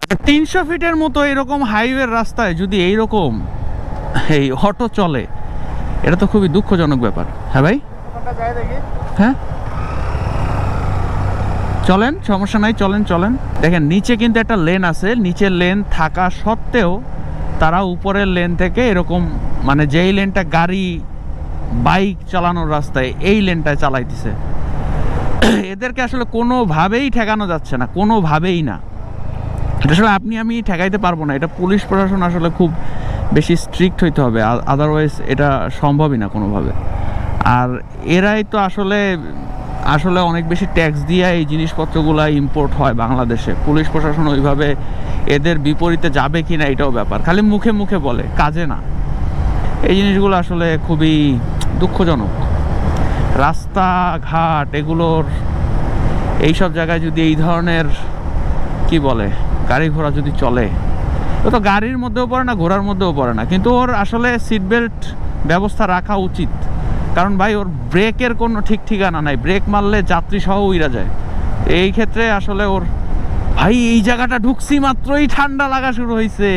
300 ফিটের মতো এরকম হাইওয়ের রাস্তায় যদি এইরকম এই অটো চলে, এটা তো খুবই দুঃখজনক ব্যাপার। হ্যাঁ ভাই, হ্যাঁ চলেন, সমস্যা নাই, চলেন চলেন। দেখেন নিচে কিন্তু একটা লেন আছে, নিচের লেন থাকা সত্ত্বেও তারা উপরের লেন থেকে এরকম মানে যেই লেনটা গাড়ি বাইক চালানোর রাস্তায় এই লেনটায় চালাইতেছে। এদেরকে আসলে কোনোভাবেই ঠেকানো যাচ্ছে না, কোনোভাবেই না। এটা আসলে আপনি আমি ঠেকাইতে পারবো না, এটা পুলিশ প্রশাসন আসলে খুব বেশি স্ট্রিক্ট হইতে হবে, আদারওয়াইজ এটা সম্ভবই না কোনোভাবে। আর এরাই তো আসলে আসলে অনেক বেশি ট্যাক্স দিয়ে এই জিনিসপত্রগুলো ইম্পোর্ট হয় বাংলাদেশে। পুলিশ প্রশাসন ওইভাবে এদের বিপরীতে যাবে কি না এটাও ব্যাপার, খালি মুখে মুখে বলে, কাজে না। এই জিনিসগুলো আসলে খুবই দুঃখজনক। রাস্তাঘাট এগুলোর এইসব জায়গায় যদি এই ধরনের কি বলে গাড়ি ঘোড়া যদি চলে, ও তো গাড়ির মধ্যেও পড়ে না, ঘোড়ার মধ্যেও পড়ে না, কিন্তু ওর আসলে সিট বেল্ট ব্যবস্থা রাখা উচিত। কারণ ভাই ওর ব্রেকের কোনো ঠিক ঠিকানা নাই, ব্রেক মারলে যাত্রী সহ উইরা যায়। এই ক্ষেত্রে আসলে ওর ভাই এই জায়গাটা ঢুকছি মাত্রই ঠান্ডা লাগা শুরু হয়েছে।